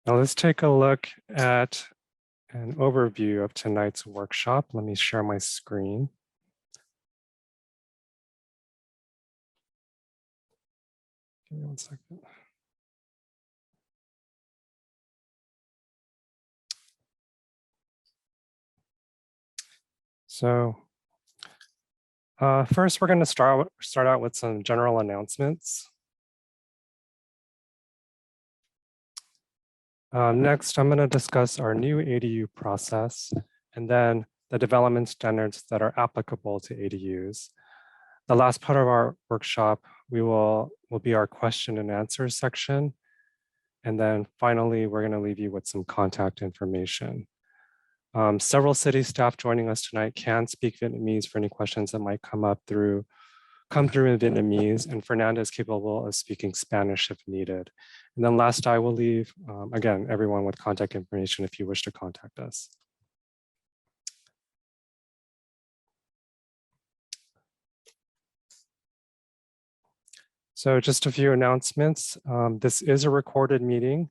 Now let's take a look at an overview of tonight's workshop. Let me share my screen. Give me 1 second. So first, we're going to start out with some general announcements. Next, I'm going to discuss our new ADU process and then the development standards that are applicable to ADUs. The last part of our workshop will be our question and answer section. And then finally, we're going to leave you with some contact information. Several city staff joining us tonight can speak Vietnamese for any questions that might come through in Vietnamese, and Fernanda is capable of speaking Spanish if needed. And then last, I will leave, again, everyone with contact information if you wish to contact us. So just a few announcements. This is a recorded meeting,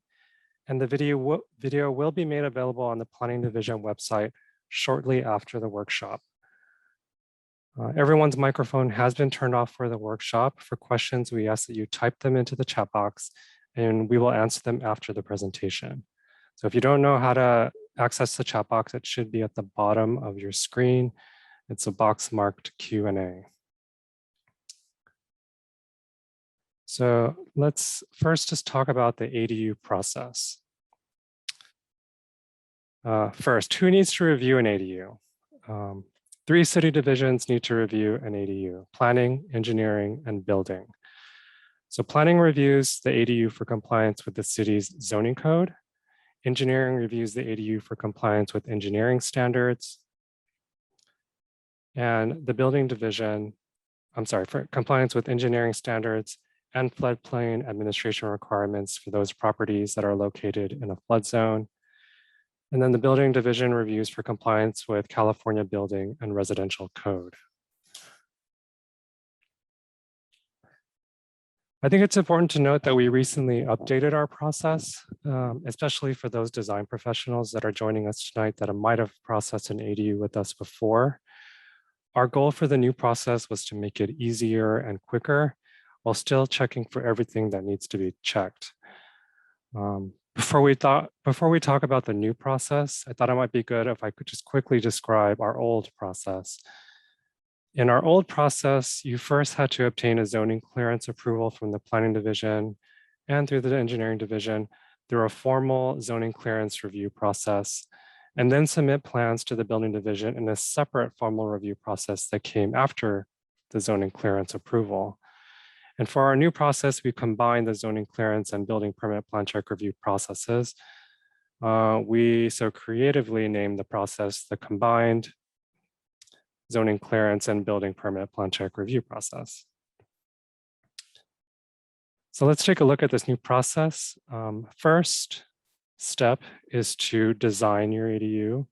and the video will be made available on the Planning Division website shortly after the workshop. Everyone's microphone has been turned off for the workshop. For questions, we ask that you type them into the chat box and we will answer them after the presentation. So if you don't know how to access the chat box, it should be at the bottom of your screen. It's a box marked Q&A. So let's first just talk about the ADU process. First, who needs to review an ADU? 3 city divisions need to review an ADU: planning, engineering, and building. So planning reviews the ADU for compliance with the city's zoning code. Engineering reviews the ADU for compliance with engineering standards. And the building division, for compliance with engineering standards and floodplain administration requirements for those properties that are located in a flood zone. And then the building division reviews for compliance with California building and residential code. I think it's important to note that we recently updated our process, especially for those design professionals that are joining us tonight that might have processed an ADU with us before. Our goal for the new process was to make it easier and quicker while still checking for everything that needs to be checked. Before we talk about the new process, I thought it might be good if I could just quickly describe our old process. In our old process, you first had to obtain a zoning clearance approval from the planning division and through the engineering division through a formal zoning clearance review process, and then submit plans to the building division in a separate formal review process that came after the zoning clearance approval. And for our new process, we combined the zoning clearance and building permit plan check review processes. We so creatively named the process the combined zoning clearance and building permit plan check review process. So let's take a look at this new process. First step is to design your ADU.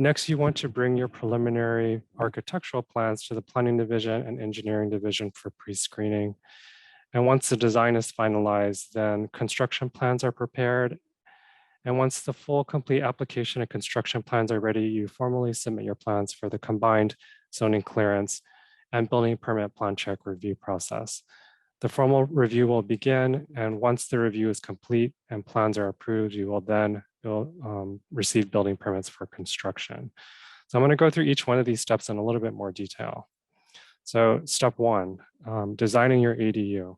Next, you want to bring your preliminary architectural plans to the planning division and engineering division for pre-screening. And once the design is finalized, then construction plans are prepared. And once the full complete application and construction plans are ready, you formally submit your plans for the combined zoning clearance and building permit plan check review process. The formal review will begin, and once the review is complete and plans are approved, you will then receive building permits for construction. So I'm going to go through each one of these steps in a little bit more detail. So step 1, designing your ADU.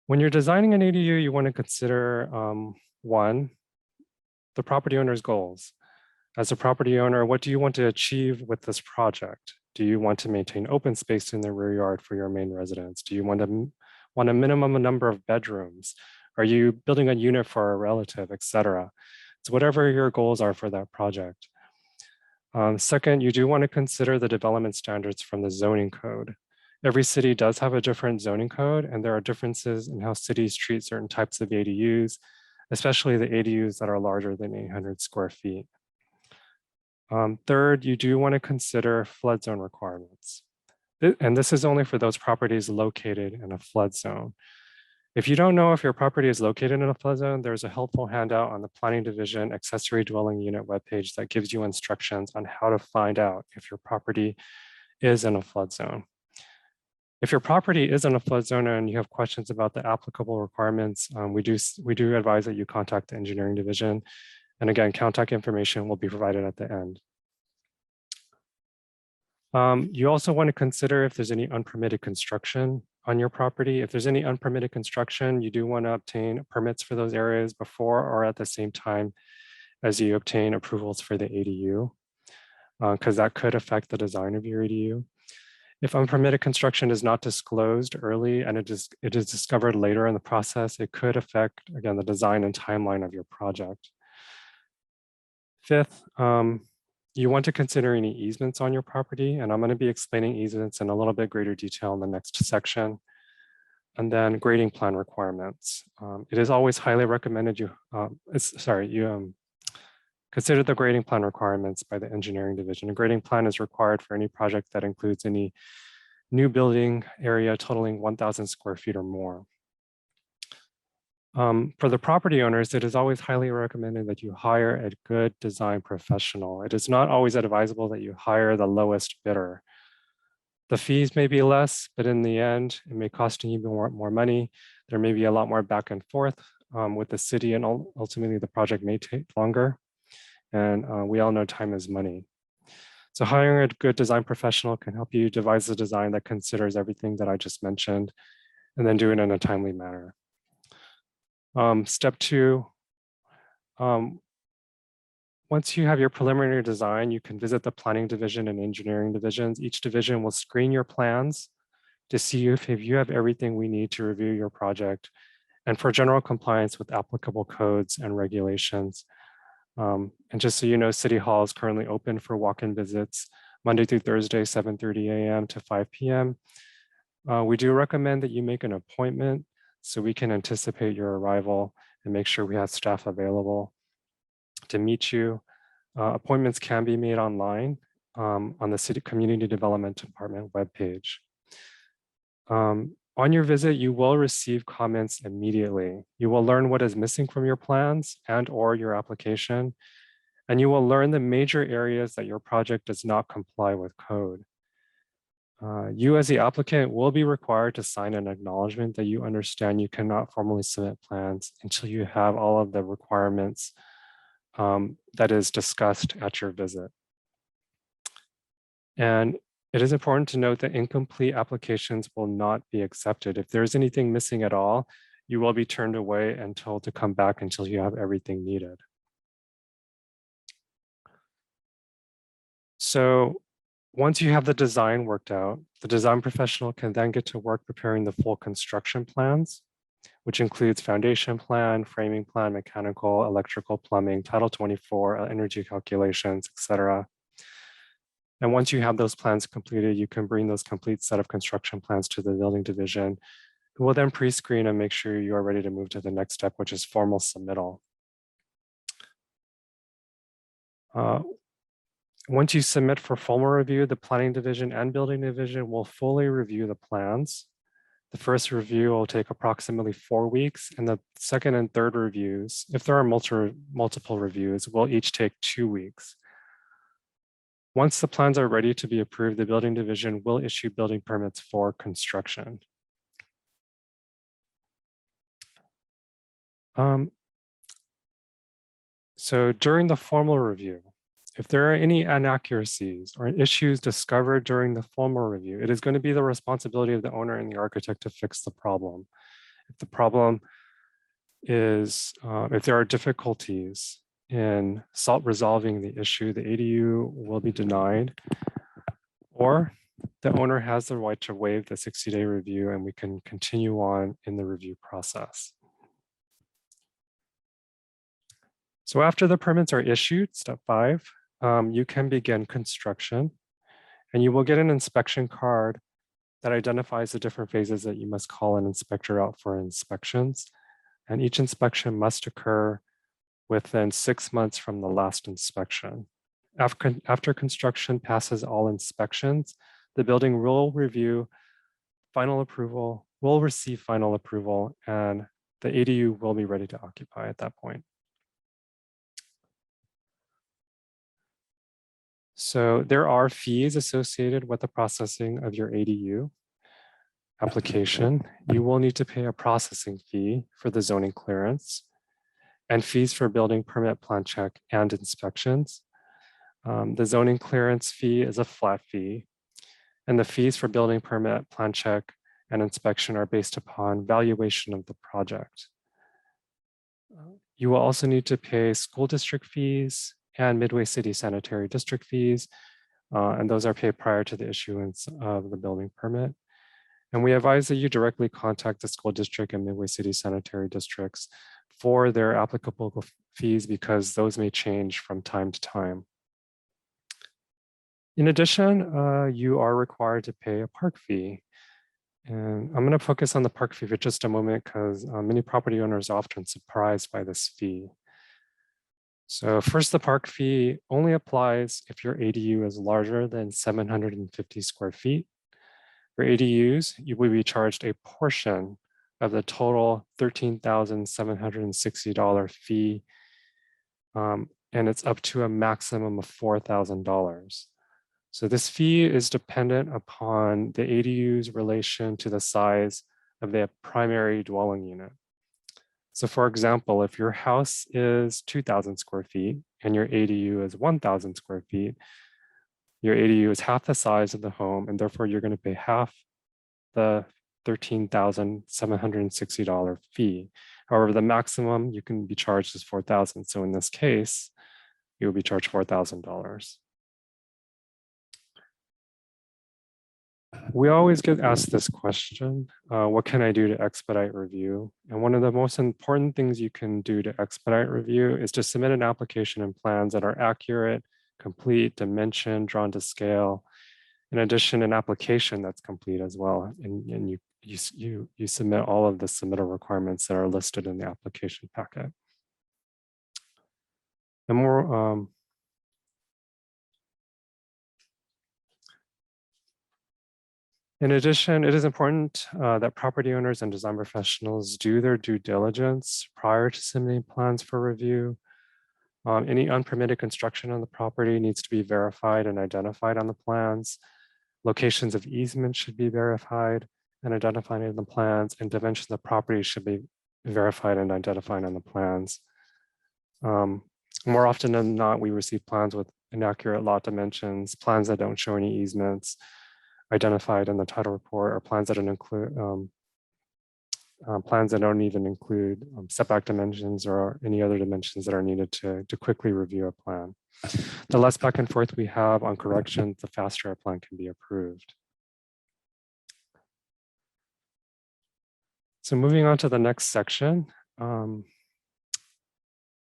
When you're designing an ADU, you want to consider 1, the property owner's goals. As a property owner, what do you want to achieve with this project? Do you want to maintain open space in the rear yard for your main residence? Do you want a minimum number of bedrooms? Are you building a unit for a relative, etc.? So whatever your goals are for that project. Second, you do want to consider the development standards from the zoning code. Every city does have a different zoning code, and there are differences in how cities treat certain types of ADUs, especially the ADUs that are larger than 800 square feet. Third, you do want to consider flood zone requirements. And this is only for those properties located in a flood zone. If you don't know if your property is located in a flood zone, there's a helpful handout on the Planning Division Accessory Dwelling Unit webpage that gives you instructions on how to find out if your property is in a flood zone. If your property is in a flood zone and you have questions about the applicable requirements, we do advise that you contact the Engineering Division. And again, contact information will be provided at the end. You also want to consider if there's any unpermitted construction on your property. If there's any unpermitted construction, you do want to obtain permits for those areas before or at the same time as you obtain approvals for the ADU, because that could affect the design of your ADU. If unpermitted construction is not disclosed early and it is discovered later in the process, it could affect, again, the design and timeline of your project. Fifth, you want to consider any easements on your property, and I'm going to be explaining easements in a little bit greater detail in the next section. And then grading plan requirements. It is always highly recommended you consider the grading plan requirements by the Engineering Division. A grading plan is required for any project that includes any new building area totaling 1,000 square feet or more. For the property owners, it is always highly recommended that you hire a good design professional. It is not always advisable that you hire the lowest bidder. The fees may be less, but in the end, it may cost you more money. There may be a lot more back and forth with the city, and ultimately the project may take longer. And we all know time is money. So hiring a good design professional can help you devise a design that considers everything that I just mentioned, and then do it in a timely manner. Step 2, once you have your preliminary design, you can visit the Planning Division and Engineering Divisions. Each division will screen your plans to see if you have everything we need to review your project and for general compliance with applicable codes and regulations. And just so you know, City Hall is currently open for walk-in visits Monday through Thursday, 7:30 a.m. to 5 p.m. We do recommend that you make an appointment so we can anticipate your arrival and make sure we have staff available to meet you. Appointments can be made online on the City Community Development Department webpage. On your visit, you will receive comments immediately. You will learn what is missing from your plans and/or your application, and you will learn the major areas that your project does not comply with code. You as the applicant will be required to sign an acknowledgement that you understand you cannot formally submit plans until you have all of the requirements that is discussed at your visit. And it is important to note that incomplete applications will not be accepted. If there's anything missing at all, you will be turned away and told to come back until you have everything needed. So once you have the design worked out, the design professional can then get to work preparing the full construction plans, which includes foundation plan, framing plan, mechanical, electrical, plumbing, Title 24, energy calculations, etc. And once you have those plans completed, you can bring those complete set of construction plans to the building division, who will then pre-screen and make sure you are ready to move to the next step, which is formal submittal. Once you submit for formal review, the planning division and building division will fully review the plans. The first review will take approximately 4 weeks, and the second and third reviews, if there are multiple reviews, will each take 2 weeks. Once the plans are ready to be approved, the building division will issue building permits for construction. So during the formal review, if there are any inaccuracies or issues discovered during the formal review, it is going to be the responsibility of the owner and the architect to fix the problem. If the problem is, if there are difficulties in resolving the issue, the ADU will be denied, or the owner has the right to waive the 60-day review and we can continue on in the review process. So after the permits are issued, step 5, you can begin construction, and you will get an inspection card that identifies the different phases that you must call an inspector out for inspections. And each inspection must occur within 6 months from the last inspection. After construction passes all inspections, the building will review will receive final approval, and the ADU will be ready to occupy at that point. So there are fees associated with the processing of your ADU application. You will need to pay a processing fee for the zoning clearance and fees for building permit, plan check, and inspections. The zoning clearance fee is a flat fee, and the fees for building permit, plan check, and inspection are based upon valuation of the project. You will also need to pay school district fees and Midway City sanitary district fees, and those are paid prior to the issuance of the building permit. And we advise that you directly contact the school district and Midway City sanitary districts for their applicable fees, because those may change from time to time. In addition, you are required to pay a park fee. And I'm going to focus on the park fee for just a moment, because many property owners are often surprised by this fee. So first, the park fee only applies if your ADU is larger than 750 square feet. For ADUs, you will be charged a portion of the total $13,760 fee, and it's up to a maximum of $4,000. So this fee is dependent upon the ADU's relation to the size of the primary dwelling unit. So for example, if your house is 2,000 square feet and your ADU is 1,000 square feet, your ADU is half the size of the home, and therefore you're going to pay half the $13,760 fee. However, the maximum you can be charged is $4,000. So in this case, you will be charged $4,000. We always get asked this question, what can I do to expedite review? And one of the most important things you can do to expedite review is to submit an application and plans that are accurate, complete, dimensioned, drawn to scale. In addition, an application that's complete as well. And you submit all of the submittal requirements that are listed in the application packet. And more, in addition, it is important that property owners and design professionals do their due diligence prior to submitting plans for review. Any unpermitted construction on the property needs to be verified and identified on the plans. Locations of easements should be verified and identified in the plans, and dimensions of the property should be verified and identified on the plans. More often than not, we receive plans with inaccurate lot dimensions, plans that don't show any easements identified in the title report, or plans that don't include plans that don't even include setback dimensions or any other dimensions that are needed to quickly review a plan. The less back and forth we have on corrections, the faster a plan can be approved. So moving on to the next section, we're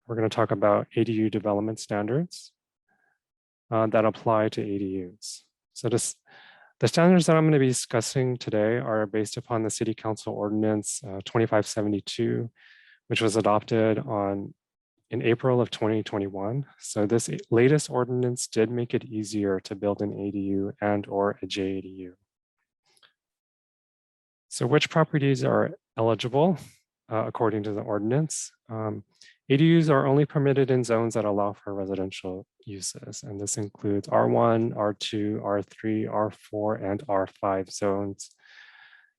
going to talk about ADU development standards that apply to ADUs. So the standards that I'm going to be discussing today are based upon the City Council Ordinance 2572, which was adopted in April of 2021. So this latest ordinance did make it easier to build an ADU and or a JDU. So which properties are eligible according to the ordinance? ADUs are only permitted in zones that allow for residential uses, and this includes R1, R2, R3, R4, and R5 zones.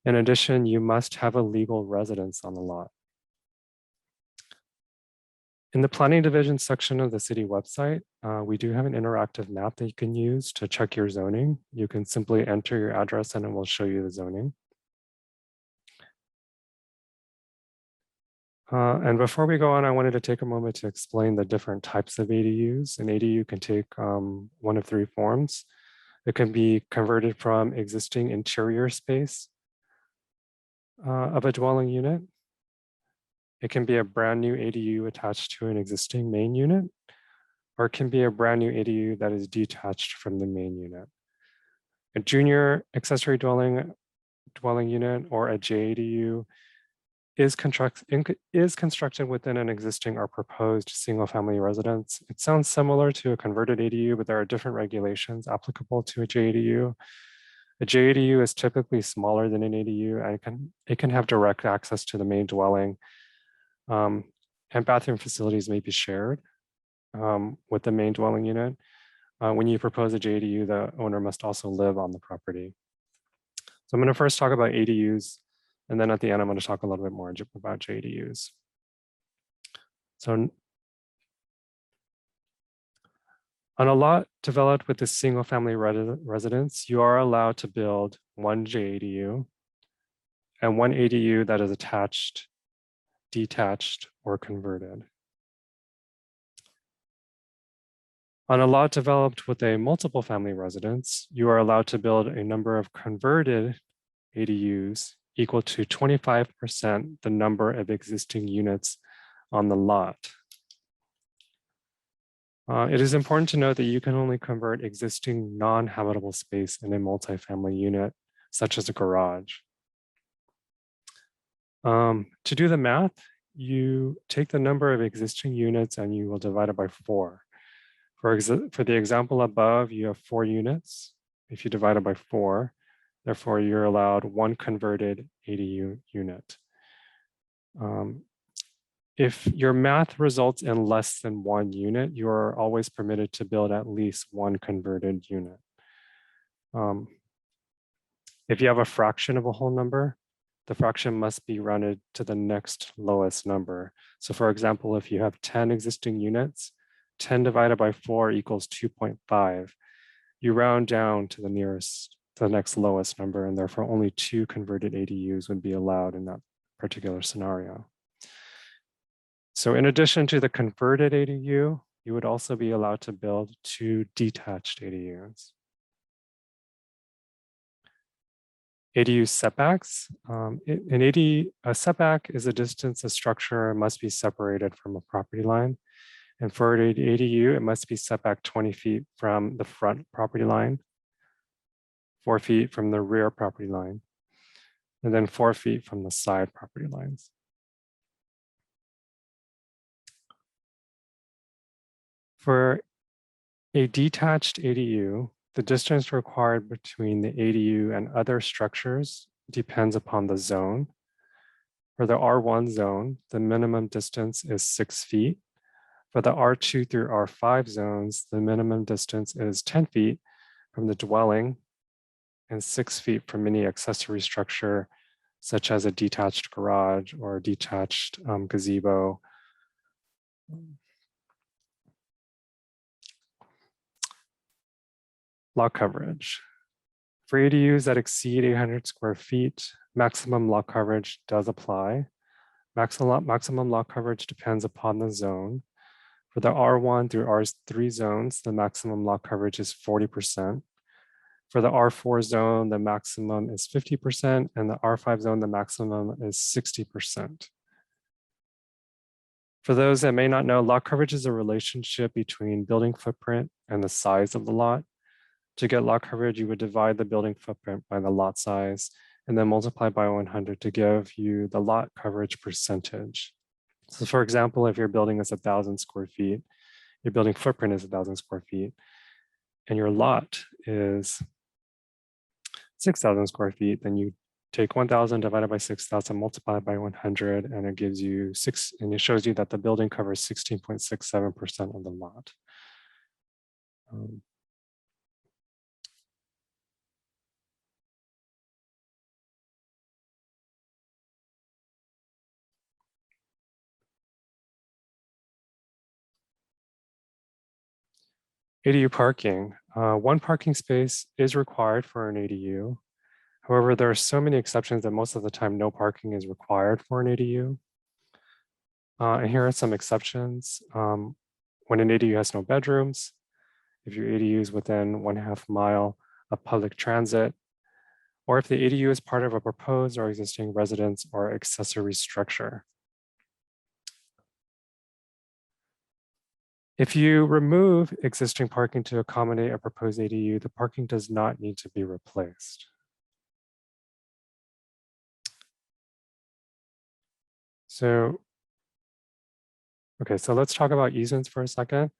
In addition, you must have a legal residence on the lot. In the planning division section of the city website, we do have an interactive map that you can use to check your zoning. You can simply enter your address and it will show you the zoning. And before we go on, I wanted to take a moment to explain the different types of ADUs. An ADU can take one of three forms. It can be converted from existing interior space of a dwelling unit. It can be a brand new ADU attached to an existing main unit, or it can be a brand new ADU that is detached from the main unit. A junior accessory dwelling unit or a JDU is constructed within an existing or proposed single-family residence. It sounds similar to a converted ADU, but there are different regulations applicable to a JDU. A JDU is typically smaller than an ADU and it can have direct access to the main dwelling. And bathroom facilities may be shared with the main dwelling unit. When you propose a JDU, the owner must also live on the property. So I'm going to first talk about ADUs, and then at the end, I'm going to talk a little bit more about JDUs. So on a lot developed with a single family residence, you are allowed to build one JDU and one ADU that is attached, detached, or converted. On a lot developed with a multiple family residence, you are allowed to build a number of converted ADUs equal to 25% the number of existing units on the lot. It is important to note that you can only convert existing non-habitable space in a multifamily unit, such as a garage. To do the math, you take the number of existing units and you will divide it by 4. For the example above, you have 4 units. If you divide it by 4, therefore you're allowed 1 converted ADU unit. If your math results in less than 1 unit, you are always permitted to build at least 1 converted unit. If you have a fraction of a whole number, the fraction must be rounded to the next lowest number. So for example, if you have 10 existing units, 10 divided by 4 equals 2.5. You round down to the next lowest number, and therefore only 2 converted ADUs would be allowed in that particular scenario. So in addition to the converted ADU, you would also be allowed to build 2 detached ADUs. ADU setbacks. A setback is a distance a structure must be separated from a property line. And for an ADU, it must be set back 20 feet from the front property line, 4 feet from the rear property line, and then 4 feet from the side property lines. For a detached ADU, the distance required between the ADU and other structures depends upon the zone. For the R1 zone, the minimum distance is 6 feet. For the R2 through R5 zones, the minimum distance is 10 feet from the dwelling and 6 feet from any accessory structure, such as a detached garage or a detached gazebo. Lot coverage. For ADUs that exceed 800 square feet, maximum lot coverage does apply. Maximum lot coverage depends upon the zone. For the R1 through R3 zones, the maximum lot coverage is 40%. For the R4 zone, the maximum is 50%, and the R5 zone, the maximum is 60%. For those that may not know, lot coverage is a relationship between building footprint and the size of the lot. To get lot coverage, you would divide the building footprint by the lot size and then multiply by 100 to give you the lot coverage percentage. So for example, if your building is 1,000 square feet, your building footprint is 1,000 square feet, and your lot is 6,000 square feet, then you take 1,000 divided by 6,000, multiply by 100, and it gives you and it shows you that the building covers 16.67% of the lot. ADU parking. 1 parking space is required for an ADU. However, there are so many exceptions that most of the time no parking is required for an ADU. And here are some exceptions. When an ADU has no bedrooms, if your ADU is within 1/2 mile of public transit, or if the ADU is part of a proposed or existing residence or accessory structure. If you remove existing parking to accommodate a proposed ADU, the parking does not need to be replaced. So, okay, so let's talk about easements for a second.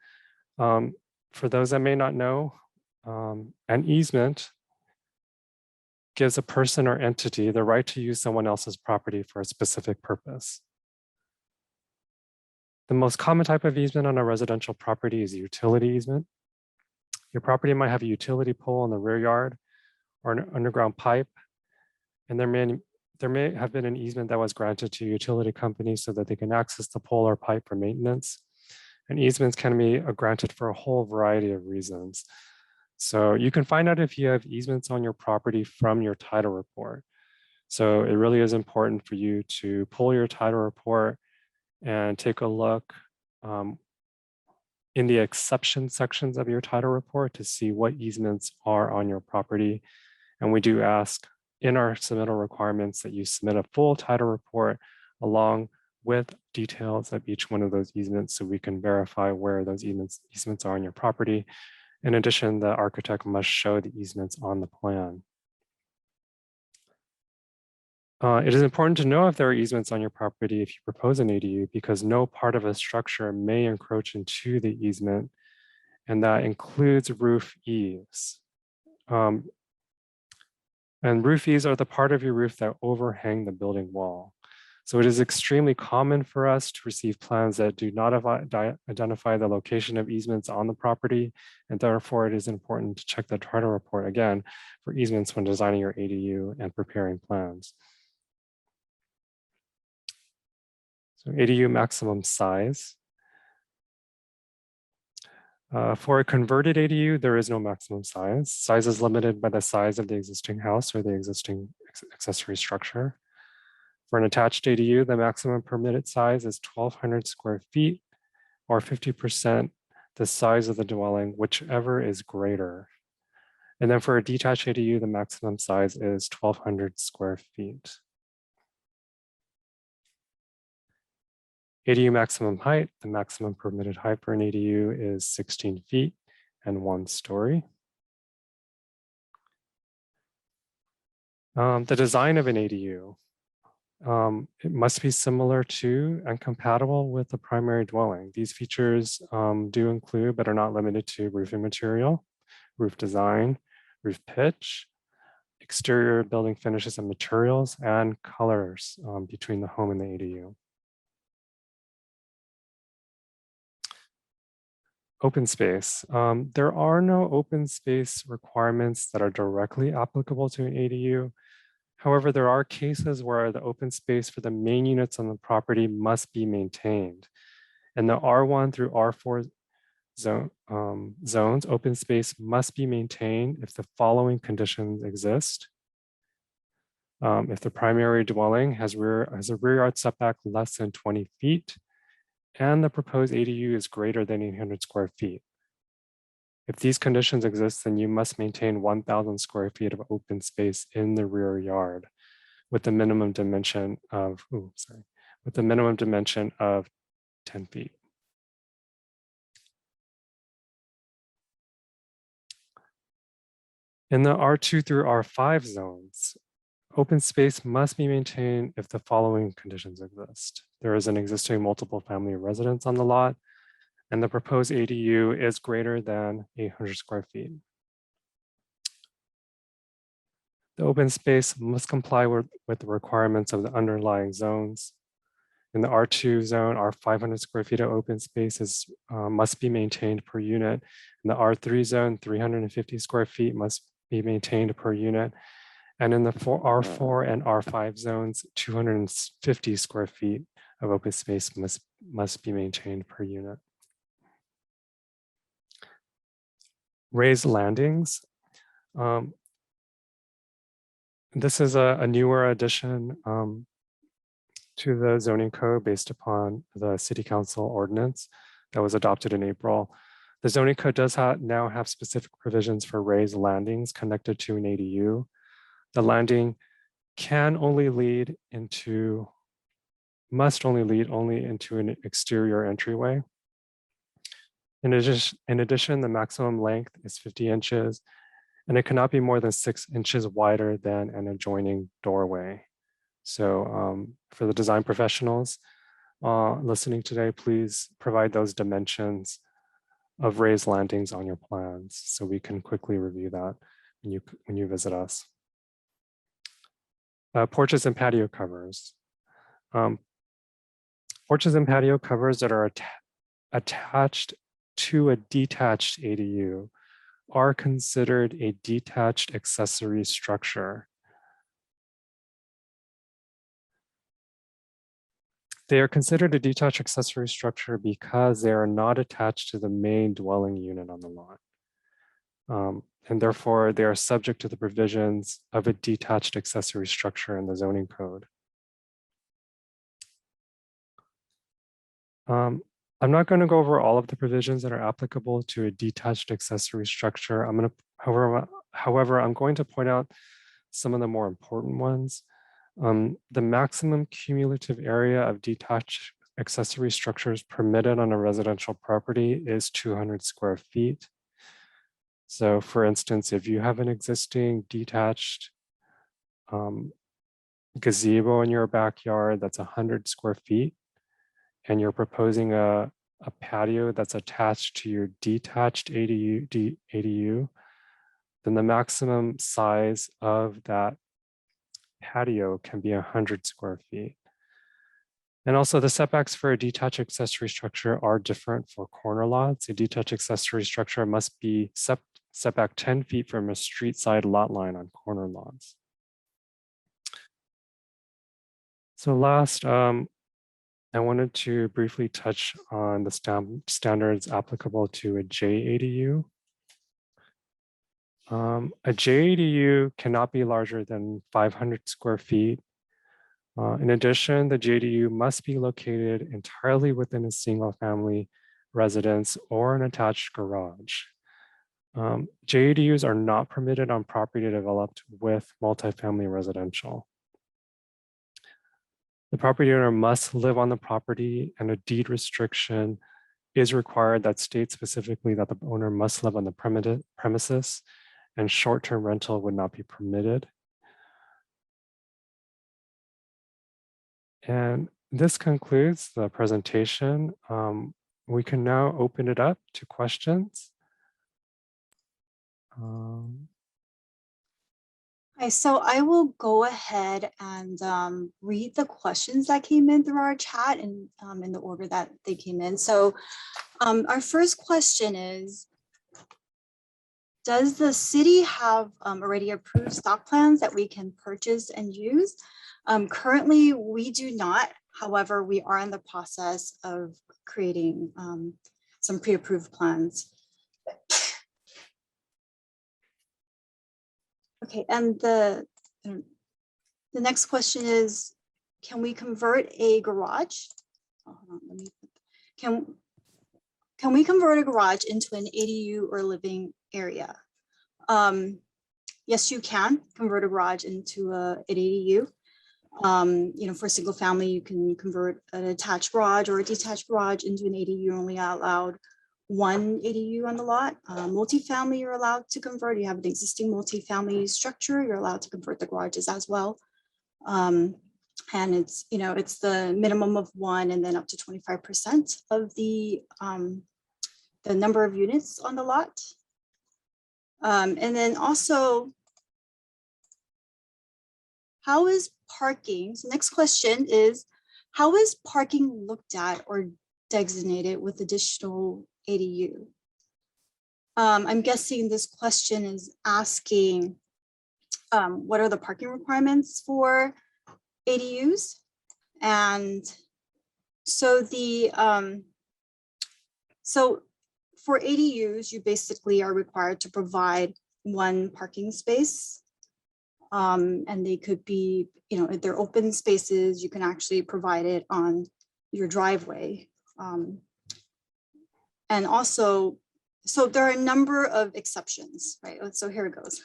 For those that may not know, an easement gives a person or entity the right to use someone else's property for a specific purpose. The most common type of easement on a residential property is a utility easement. Your property might have a utility pole in the rear yard or an underground pipe, and there may have been an easement that was granted to a utility company so that they can access the pole or pipe for maintenance. And easements can be granted for a whole variety of reasons. So you can find out if you have easements on your property from your title report. So it really is important for you to pull your title report and take a look in the exception sections of your title report to see what easements are on your property. And we do ask in our submittal requirements that you submit a full title report along with details of each one of those easements so we can verify where those easements are on your property. In addition, the architect must show the easements on the plan. It is important to know if there are easements on your property if you propose an ADU, because no part of a structure may encroach into the easement, and that includes roof eaves. And roof eaves are the part of your roof that overhang the building wall. So it is extremely common for us to receive plans that do not identify the location of easements on the property, and therefore it is important to check the title report again for easements when designing your ADU and preparing plans. So ADU maximum size. For a converted ADU, there is no maximum size. Size is limited by the size of the existing house or the existing accessory structure. For an attached ADU, the maximum permitted size is 1,200 square feet or 50% the size of the dwelling, whichever is greater. And then for a detached ADU, the maximum size is 1,200 square feet. ADU maximum height, the maximum permitted height for an ADU is 16 feet and 1 story. The design of an ADU, it must be similar to and compatible with the primary dwelling. These features do include, but are not limited to, roofing material, roof design, roof pitch, exterior building finishes and materials, and colors between the home and the ADU. Open space. There are no open space requirements that are directly applicable to an ADU. However, there are cases where the open space for the main units on the property must be maintained. In the R1 through R4 zones, open space must be maintained if the following conditions exist. If the primary dwelling has a rear yard setback less than 20 feet, and the proposed ADU is greater than 800 square feet. If these conditions exist, then you must maintain 1,000 square feet of open space in the rear yard with the minimum dimension of, 10 feet. In the R2 through R5 zones, open space must be maintained if the following conditions exist. There is an existing multiple family residence on the lot, and the proposed ADU is greater than 800 square feet. The open space must comply with the requirements of the underlying zones. In the R2 zone, our 500 square feet of open space must be maintained per unit. In the R3 zone, 350 square feet must be maintained per unit. And in the R4 and R5 zones, 250 square feet of open space must be maintained per unit. Raised landings. This is a newer addition to the zoning code based upon the City Council ordinance that was adopted in April. The zoning code does now have specific provisions for raised landings connected to an ADU. The landing must only lead into an exterior entryway. In addition, the maximum length is 50 inches, and it cannot be more than 6 inches wider than an adjoining doorway. So for the design professionals listening today, please provide those dimensions of raised landings on your plans so we can quickly review that when you visit us. Porches and patio covers. Porches and patio covers that are attached to a detached ADU are considered a detached accessory structure. They are considered a detached accessory structure because they are not attached to the main dwelling unit on the lot. And therefore, they are subject to the provisions of a detached accessory structure in the zoning code. I'm not going to go over all of the provisions that are applicable to a detached accessory structure. However, I'm going to point out some of the more important ones. The maximum cumulative area of detached accessory structures permitted on a residential property is 200 square feet. So for instance, if you have an existing detached gazebo in your backyard that's 100 square feet, and you're proposing a patio that's attached to your detached ADU, then the maximum size of that patio can be 100 square feet. And also the setbacks for a detached accessory structure are different for corner lots. A detached accessory structure must be set back 10 feet from a street side lot line on corner lots. So last, I wanted to briefly touch on the standards applicable to a JADU. A JADU cannot be larger than 500 square feet. In addition, the JDU must be located entirely within a single family residence or an attached garage. JDUs are not permitted on property developed with multifamily residential. The property owner must live on the property, and a deed restriction is required that states specifically that the owner must live on the premises, and short-term rental would not be permitted. And this concludes the presentation. We can now open it up to questions. Okay, so I will go ahead and read the questions that came in through our chat and in the order that they came in. So our first question is, does the city have already approved stock plans that we can purchase and use? Currently, we do not. However, we are in the process of creating some pre-approved plans. Okay, and the next question is, can we convert a garage? Oh, hold on, let me, can we convert a garage into an ADU or living area? Yes, you can convert a garage into an ADU. You know, for single family, you can convert an attached garage or a detached garage into an ADU. You're only allowed one ADU on the lot. Multifamily, you're allowed to convert. You have an existing multifamily structure, you're allowed to convert the garages as well. And it's, you know, it's the minimum of one and then up to 25% of the number of units on the lot. And then also, how is parking? So next question is, how is parking looked at or designated with additional ADU? I'm guessing this question is asking what are the parking requirements for ADUs? And so the so for ADUs, you basically are required to provide one parking space. And they could be, you know, if they're open spaces, you can actually provide it on your driveway. And also, so there are a number of exceptions, right? So here it goes.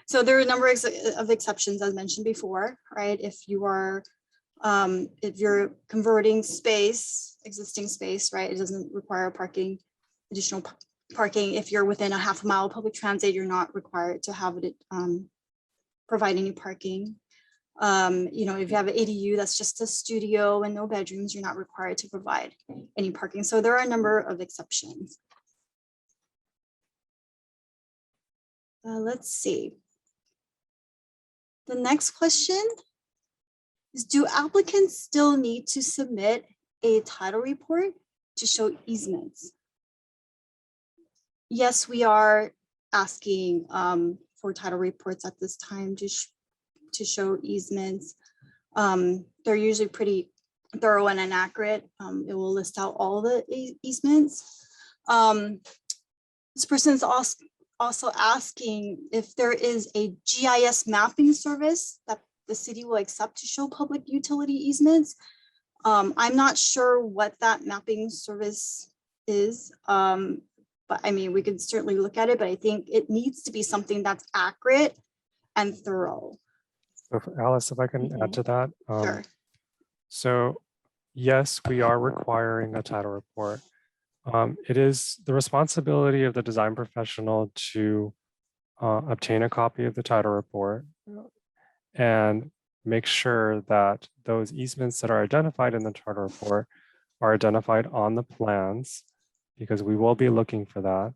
So there are a number of exceptions as mentioned before, right? If you're converting space, existing space, right? It doesn't require parking, additional parking. If you're within a half a mile of public transit, you're not required to have it provide any parking. You know, if you have an ADU that's just a studio and no bedrooms, you're not required to provide any parking. So there are a number of exceptions. Let's see. The next question is, do applicants still need to submit a title report to show easements? Yes, we are asking for title reports at this time to show easements. They're usually pretty thorough and inaccurate. It will list out all the easements. This person's also asking if there is a GIS mapping service that the city will accept to show public utility easements. I'm not sure what that mapping service is, but I mean, we could certainly look at it, but I think it needs to be something that's accurate and thorough. So Alice, if I can add to that. Sure. So yes, we are requiring a title report. It is the responsibility of the design professional to obtain a copy of the title report and make sure that those easements that are identified in the title report are identified on the plans, because we will be looking for that.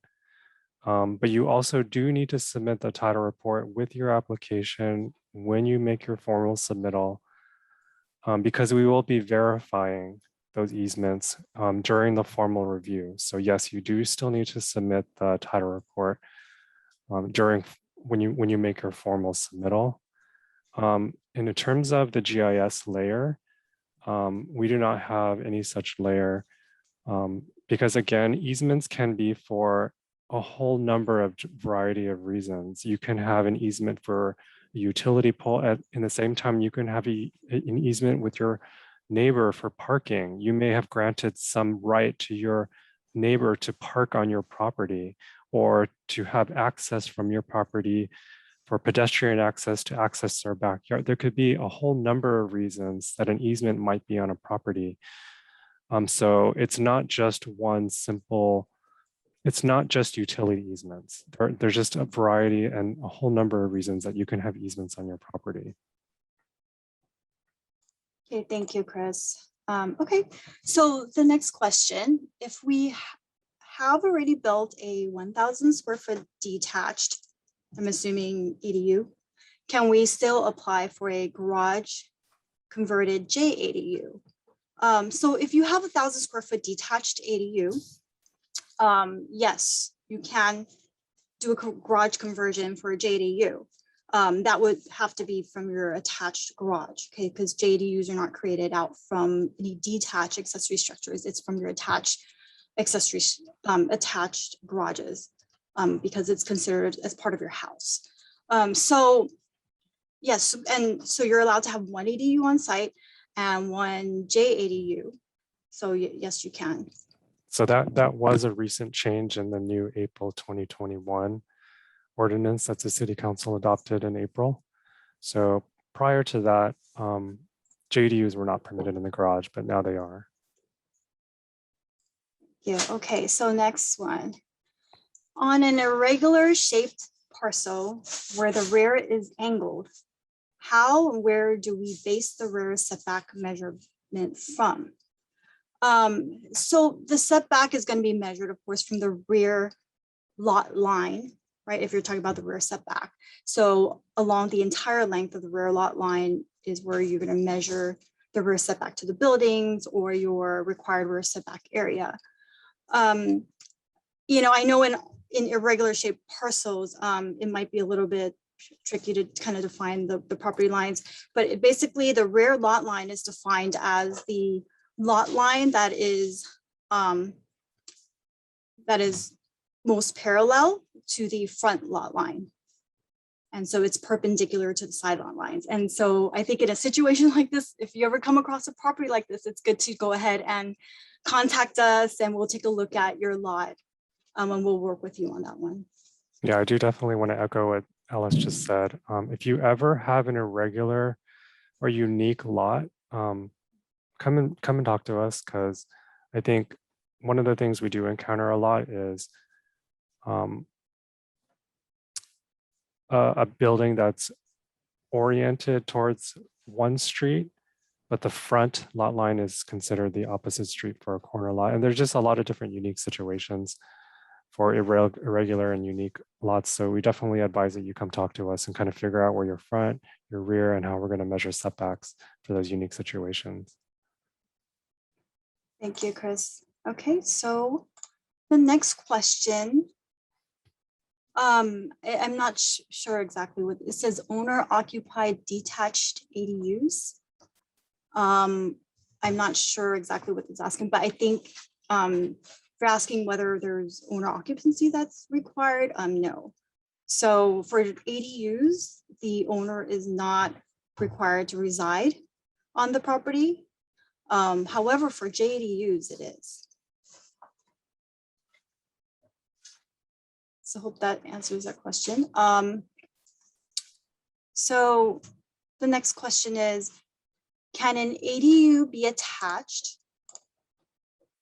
But you also do need to submit the title report with your application when you make your formal submittal, because we will be verifying those easements during the formal review. So yes, you do still need to submit the title report during when you make your formal submittal. And in terms of the GIS layer, we do not have any such layer because again, easements can be for a whole number of variety of reasons. You can have an easement for a utility pole in the same time you can have an easement with your neighbor for parking. You may have granted some right to your neighbor to park on your property or to have access from your property for pedestrian access to access their backyard. There could be a whole number of reasons that an easement might be on a property. So it's not just one simple, it's not just utility easements. There's just a variety and a whole number of reasons that you can have easements on your property. Okay, thank you, Chris. Okay, so the next question, if we have already built a 1,000 square foot detached, I'm assuming ADU, can we still apply for a garage converted JADU? So if you have 1,000 square foot detached ADU, yes, you can do a garage conversion for a JDU. That would have to be from your attached garage, okay? Because JDUs are not created out from any detached accessory structures. It's from your attached accessory attached garages, because it's considered as part of your house. So yes, and so you're allowed to have one ADU on site and one JADU. So yes, you can. So that was a recent change in the new April 2021 ordinance that the city council adopted in April. So prior to that, JDUs were not permitted in the garage, but now they are. Yeah, okay, so next one. On an irregular shaped parcel where the rear is angled, how and where do we base the rear setback measurement from? So the setback is going to be measured, of course, from the rear lot line, right? If you're talking about the rear setback. So along the entire length of the rear lot line is where you're going to measure the rear setback to the buildings or your required rear setback area. You know, I know in irregular shaped parcels, it might be a little bit tricky to kind of define the property lines, but basically the rear lot line is defined as the lot line that is most parallel to the front lot line. And so it's perpendicular to the side lot lines. And so I think in a situation like this, if you ever come across a property like this, it's good to go ahead and contact us and we'll take a look at your lot and we'll work with you on that one. Yeah, I do definitely want to echo what Alice just said. If you ever have an irregular or unique lot, come and talk to us, because I think one of the things we do encounter a lot is a building that's oriented towards one street, but the front lot line is considered the opposite street for a corner lot. And there's just a lot of different unique situations for irregular and unique lots. So we definitely advise that you come talk to us and kind of figure out where your front, your rear, and how we're going to measure setbacks for those unique situations. Thank you, Chris. Okay, so the next question, I'm not sure exactly what it says. Owner occupied detached ADUs. I'm not sure exactly what it's asking, but I think for asking whether there's owner occupancy that's required, no. So for ADUs, the owner is not required to reside on the property. However, for JDUs, it is. So hope that answers that question. So the next question is, can an ADU be attached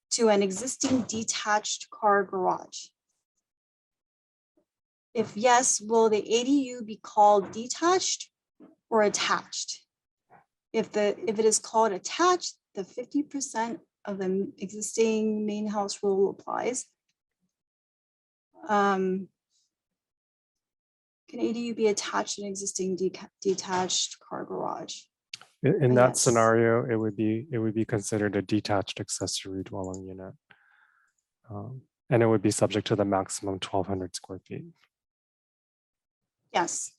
to an existing detached car garage? If yes, will the ADU be called detached or attached? If it is called attached, the 50% of the existing main house rule applies. Can ADU be attached to an existing detached car garage? In that Yes. scenario, it would be considered a detached accessory dwelling unit. And it would be subject to the maximum 1,200 square feet. Yes.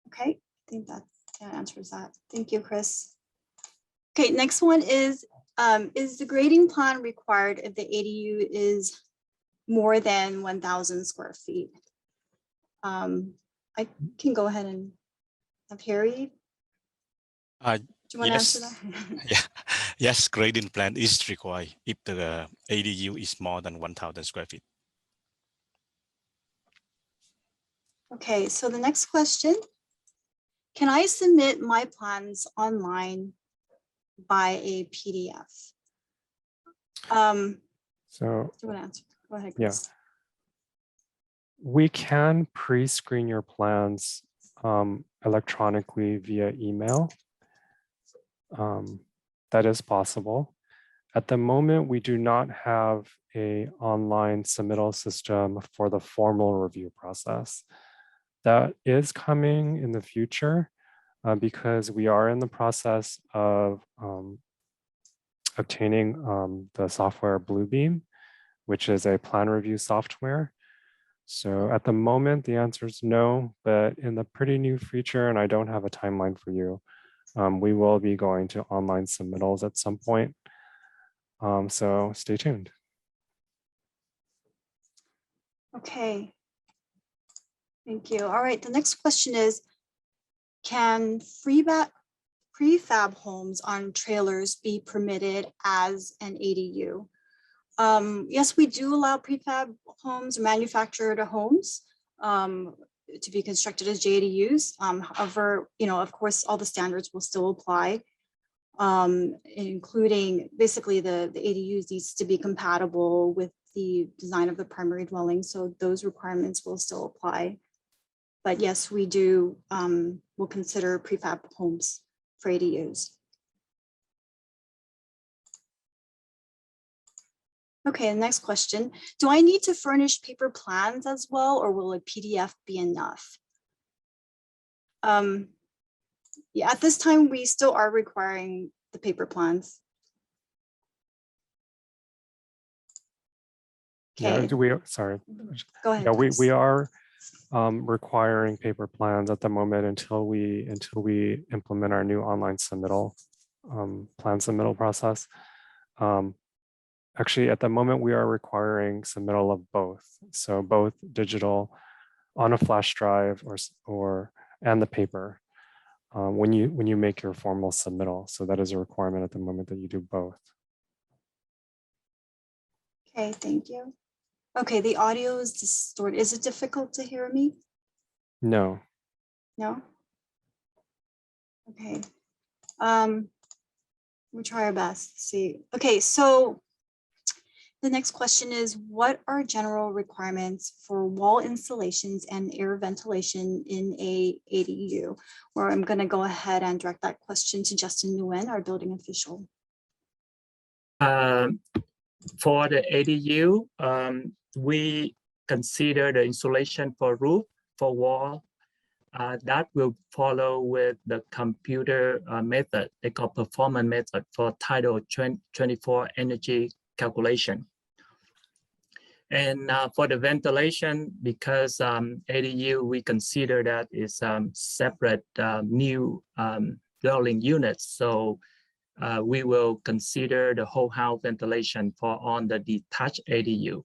Okay, I think that answers that. Thank you, Chris. Okay, next one is the grading plan required if the ADU is more than 1,000 square feet? I can go ahead and have Harry. Do you want to answer that? Yeah. Yes, grading plan is required if the ADU is more than 1,000 square feet. Okay, so the next question. Can I submit my plans online by a PDF? So do you want to answer? Go ahead, Chris. Yeah. We can pre-screen your plans electronically via email. That is possible. At the moment, we do not have an online submittal system for the formal review process. That is coming in the future because we are in the process of obtaining the software Bluebeam, which is a plan review software. So at the moment, the answer is no, but in the pretty near future, and I don't have a timeline for you, we will be going to online submittals at some point. So stay tuned. Okay. Thank you. All right, the next question is, can prefab homes on trailers be permitted as an ADU? Yes, we do allow prefab homes, manufactured homes to be constructed as JDUs. However, of course, all the standards will still apply, including basically the ADUs needs to be compatible with the design of the primary dwelling. So those requirements will still apply. But yes, we do, we'll consider prefab homes for ADUs. Okay, the next question. Do I need to furnish paper plans as well, or will a PDF be enough? Yeah, at this time, we still are requiring the paper plans. Okay. Yeah, sorry. Go ahead. Yeah, we are requiring paper plans at the moment until we implement our new online submittal plan submittal process. Actually, at the moment, we are requiring submittal of both. So both digital on a flash drive and the paper when you make your formal submittal. So that is a requirement at the moment that you do both. Okay, thank you. Okay, the audio is distorted. Is it difficult to hear me? No. No? Okay. We'll try our best to see. Okay, so the next question is, what are general requirements for wall installations and air ventilation in a ADU? Or I'm going to go ahead and direct that question to Justin Nguyen, our building official. For the ADU, we consider the insulation for roof, for wall. That will follow with the computer method, they call performance method for Title 24 energy calculation. And for the ventilation, because ADU, we consider that is separate new dwelling units. So we will consider the whole house ventilation for on the detached ADU.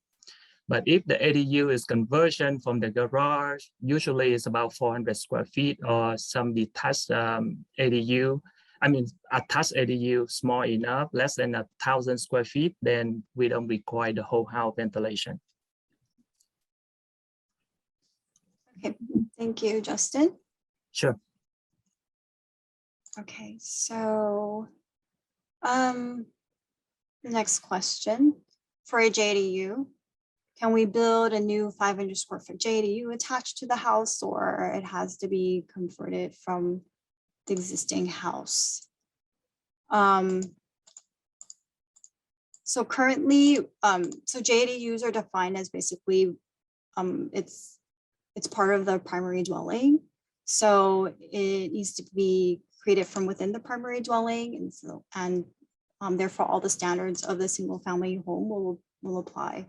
But if the ADU is conversion from the garage, usually it's about 400 square feet, or some detached ADU, I mean, attached ADU small enough, less than 1,000 square feet, then we don't require the whole house ventilation. Okay, thank you, Justin. Sure. Okay, so the next question for a JDU. Can we build a new 500 square foot JDU attached to the house, or it has to be converted from the existing house? So currently, so JDUs are defined as basically, it's part of the primary dwelling. So it needs to be created from within the primary dwelling, and so therefore all the standards of the single family home will apply.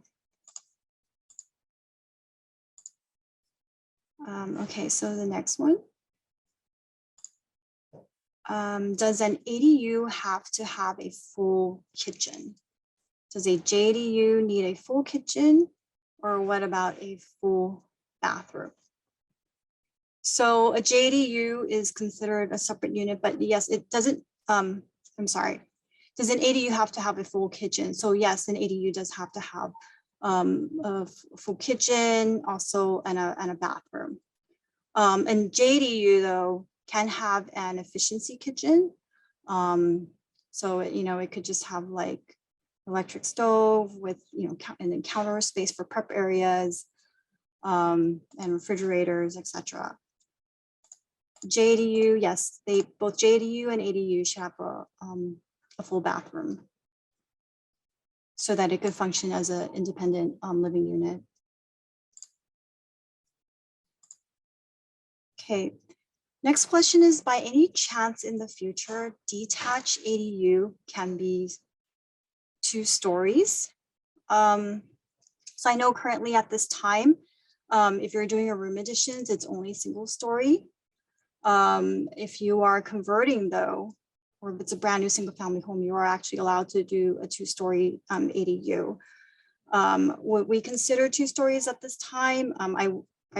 Okay, so the next one. Does an ADU have to have a full kitchen? Does a JDU need a full kitchen, or what about a full bathroom? So a JDU is considered a separate unit, but yes, it doesn't, I'm sorry. Does an ADU have to have a full kitchen? So yes, an ADU does have to have a full kitchen also and a bathroom. And JDU though can have an efficiency kitchen. So it could just have like electric stove with and then counter space for prep areas and refrigerators, etc. JDU, yes, both JDU and ADU should have a full bathroom so that it could function as an independent living unit. Okay, next question is, by any chance in the future, detached ADU can be 2 stories? So I know currently at this time, if you're doing a room additions, it's only single story. If you are converting though, or if it's a brand new single family home, you are actually allowed to do a 2-story ADU. Would we consider 2 stories at this time? I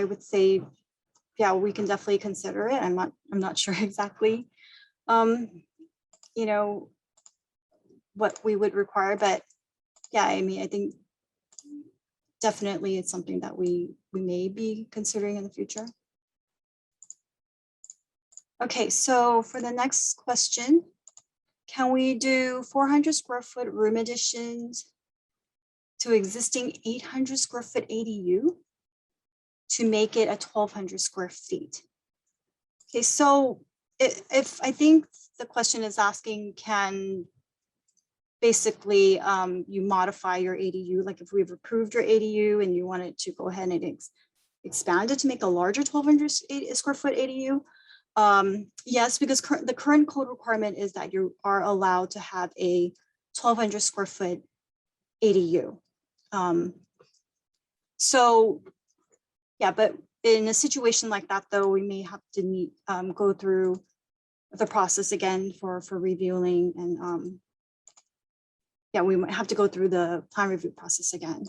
would say, yeah, we can definitely consider it. I'm not sure exactly, what we would require, but yeah, I mean, I think definitely it's something that we may be considering in the future. Okay, so for the next question, can we do 400 square foot room additions to existing 800 square foot ADU to make it a 1,200 square feet? Okay, so if I think the question is asking, can basically you modify your ADU, like if we've approved your ADU and you wanted to go ahead and expand it to make a larger 1,200 square foot ADU. Yes, because the current code requirement is that you are allowed to have a 1,200 square foot ADU. So yeah, but in a situation like that, though, we may have to go through the process again for reviewing, and yeah, we might have to go through the plan review process again.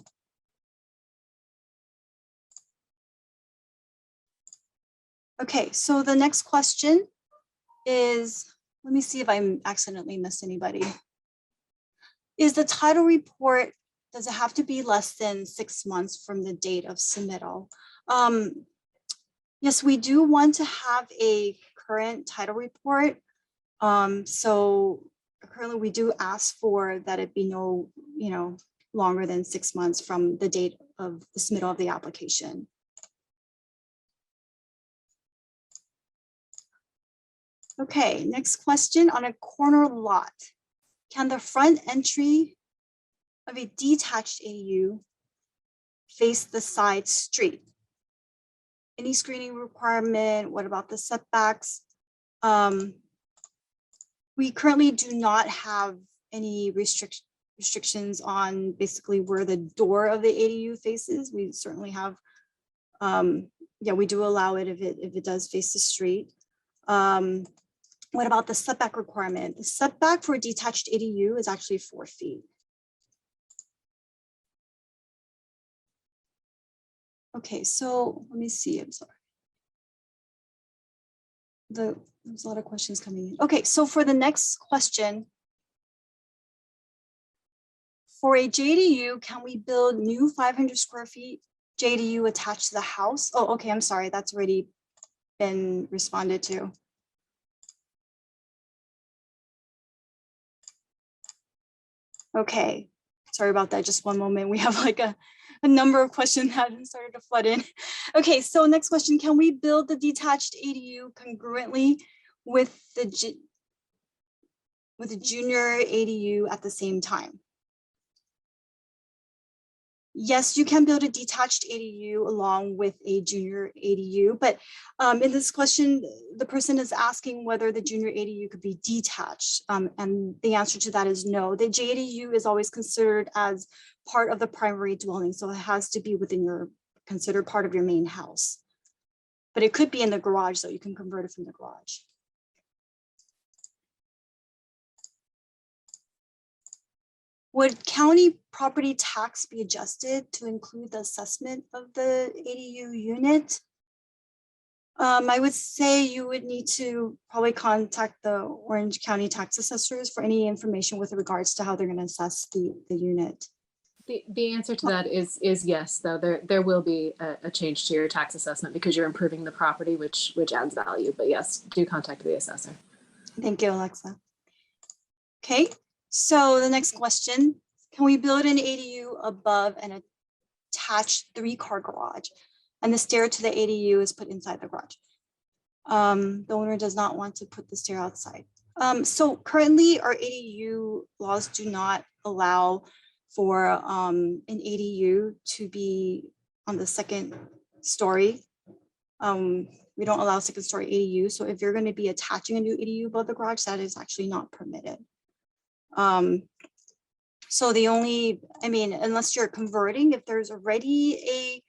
Okay, so the next question is, let me see if I accidentally missed anybody. Is the title report, does it have to be less than 6 months from the date of submittal? Yes, we do want to have a current title report. So currently we do ask for that it be no longer than 6 months from the date of the submittal of the application. Okay, next question. On a corner lot, can the front entry of a detached ADU face the side street? Any screening requirement? What about the setbacks? We currently do not have any restrictions on basically where the door of the ADU faces. We certainly have, yeah, we do allow it if it does face the street. What about the setback requirement? The setback for a detached ADU is actually 4 feet. Okay, so let me see, I'm sorry. There's a lot of questions coming in. Okay, so for the next question, for a JDU, can we build new 500 square feet JDU attached to the house? Oh, okay, I'm sorry, that's already been responded to. Okay, sorry about that, just one moment. We have like a number of questions that have started to flood in. Okay, so next question, can we build the detached ADU congruently with the junior ADU at the same time? Yes, you can build a detached ADU along with a junior ADU, but in this question, the person is asking whether the junior ADU could be detached, and the answer to that is no. The JDU is always considered as part of the primary dwelling, so it has to be within your considered part of your main house. But it could be in the garage, so you can convert it from the garage. Would county property tax be adjusted to include the assessment of the ADU unit? I would say you would need to probably contact the Orange County tax assessors for any information with regards to how they're going to assess the unit. The answer to that is yes, though there will be a change to your tax assessment because you're improving the property, which adds value. But yes, do contact the assessor. Thank you, Alexa. Okay, so the next question, can we build an ADU above an attached 3-car garage and the stair to the ADU is put inside the garage? The owner does not want to put the stair outside. So currently our ADU laws do not allow for an ADU to be on the 2nd story. We don't allow 2nd story ADU. So if you're going to be attaching a new ADU above the garage, that is actually not permitted. So the only, I mean, unless you're converting, if there's already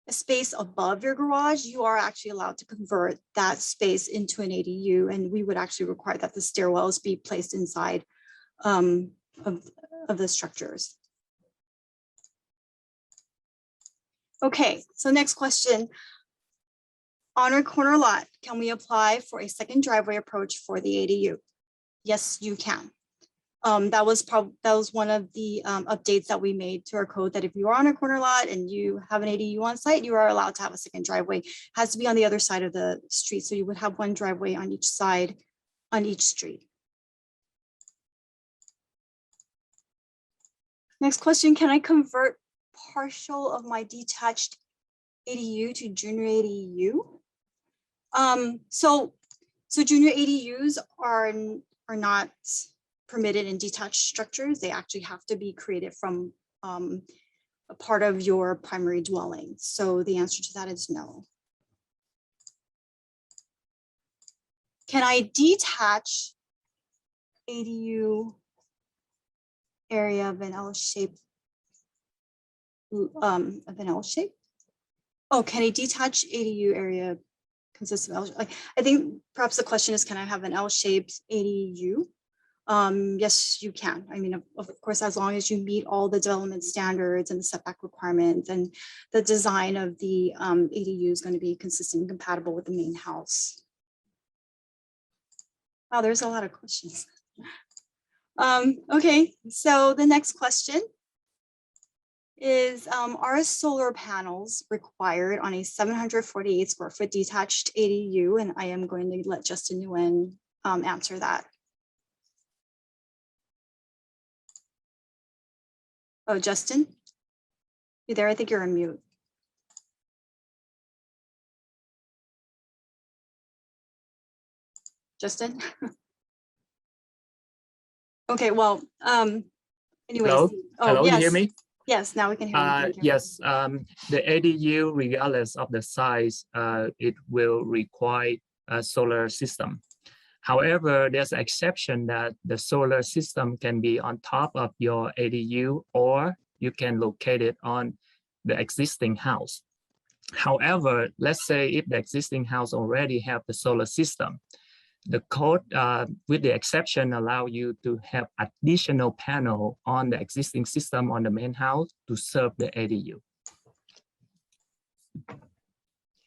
a space above your garage, you are actually allowed to convert that space into an ADU, and we would actually require that the stairwells be placed inside of the structures. Okay, so next question. On our corner lot, can we apply for a second driveway approach for the ADU? Yes, you can. That was one of the updates that we made to our code, that if you are on a corner lot and you have an ADU on site, you are allowed to have a second driveway. It has to be on the other side of the street. So you would have one driveway on each side, on each street. Next question, can I convert partial of my detached ADU to junior ADU? So junior ADUs are not permitted in detached structures. They actually have to be created from a part of your primary dwelling. So the answer to that is no. Can I detach ADU area of an L-shape? Oh, can a detached ADU area consist of L? I think perhaps the question is, can I have an L-shaped ADU? Yes, you can. I mean, of course, as long as you meet all the development standards and the setback requirements, and the design of the ADU is going to be consistent and compatible with the main house. Wow, there's a lot of questions. Okay, so the next question is, are solar panels required on a 748 square foot detached ADU? And I am going to let Justin Nguyen answer that. Oh, Justin, you there? I think you're on mute. Justin? Okay, well, Anyways. Hello? Oh, Hello, you yes. hear me? Yes, now we can hear you. Thank you. Yes, the ADU, regardless of the size, it will require a solar system. However, there's an exception that the solar system can be on top of your ADU, or you can locate it on the existing house. However, let's say if the existing house already have the solar system, the code with the exception allow you to have additional panel on the existing system on the main house to serve the ADU.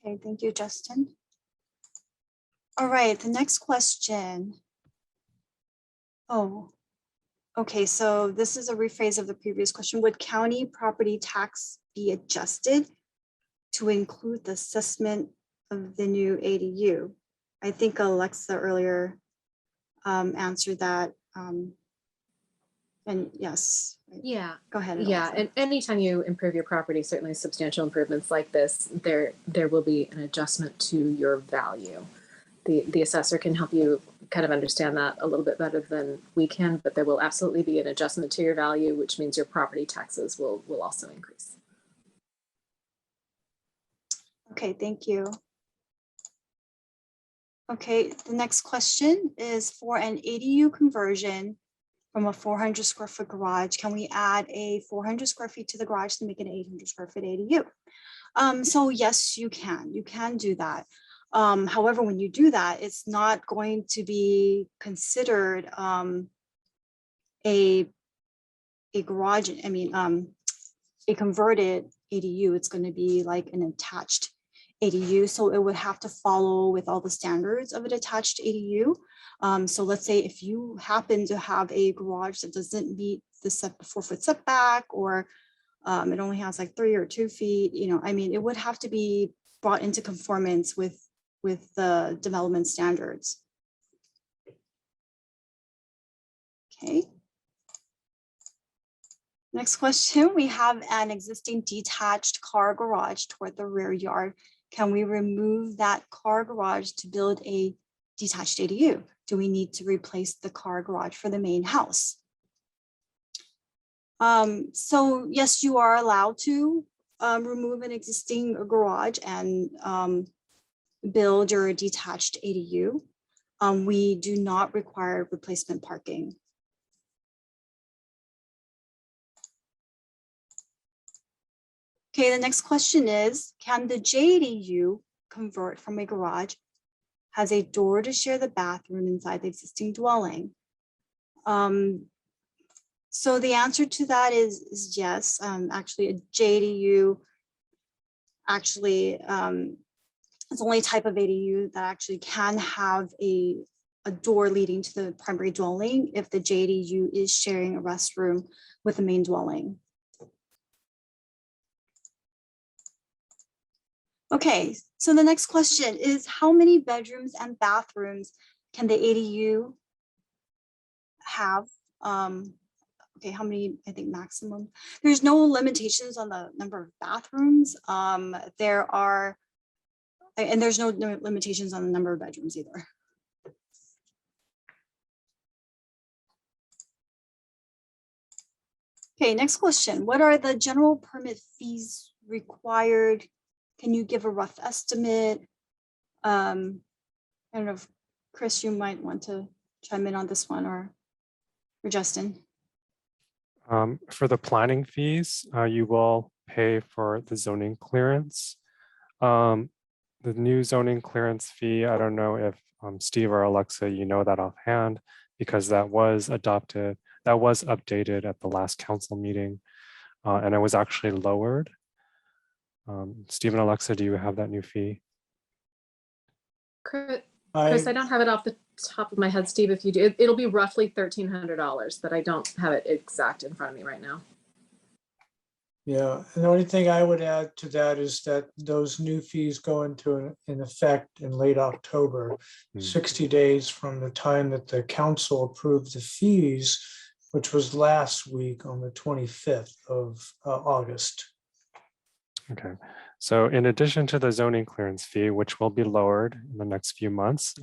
Okay, thank you, Justin. All right, the next question. Oh, okay, so this is a rephrase of the previous question. Would county property tax be adjusted to include the assessment of the new ADU? I think Alexa earlier answered that. And yes. Yeah. Go ahead. Yeah, Alexa. and anytime you improve your property, certainly substantial improvements like this, there will be an adjustment to your value. The assessor can help you kind of understand that a little bit better than we can, but there will absolutely be an adjustment to your value, which means your property taxes will also increase. Okay, thank you. Okay, the next question is for an ADU conversion from a 400 square foot garage. Can we add a 400 square feet to the garage to make it an 800 square foot ADU? So yes, you can do that. However, when you do that, it's not going to be considered a garage, a converted ADU. It's going to be like an attached ADU. So it would have to follow with all the standards of an attached ADU. So let's say if you happen to have a garage that doesn't meet the 4-foot setback, or it only has like 3 or 2 feet, it would have to be brought into conformance with the development standards. Okay. Next question, we have an existing detached car garage toward the rear yard. Can we remove that car garage to build a detached ADU? Do we need to replace the car garage for the main house? So yes, you are allowed to remove an existing garage and build your detached ADU. We do not require replacement parking. Okay, the next question is, can the JDU convert from a garage, has a door to share the bathroom inside the existing dwelling? So the answer to that is yes. Actually, a JDU actually it's the only type of ADU that actually can have a door leading to the primary dwelling if the JDU is sharing a restroom with the main dwelling. Okay, so the next question is, how many bedrooms and bathrooms can the ADU have? Okay, how many? I think maximum. There's no limitations on the number of bathrooms. There are, and there's no limitations on the number of bedrooms either. Okay, next question. What are the general permit fees required? Can you give a rough estimate? I don't know if Chris, you might want to chime in on this one, or Justin. For the planning fees, you will pay for the zoning clearance. The new zoning clearance fee, I don't know if Steve or Alexa, you know that offhand, because that was adopted, that was updated at the last council meeting, and it was actually lowered. Steve and Alexa, do you have that new fee? Chris, I don't have it off the top of my head. Steve, if you do, it'll be roughly $1,300, but I don't have it exact in front of me right now. Yeah, and the only thing I would add to that is that those new fees go into in effect in late October, 60 days from the time that the council approved the fees, which was last week on the 25th of August. Okay, so in addition to the zoning clearance fee, which will be lowered in the next few months,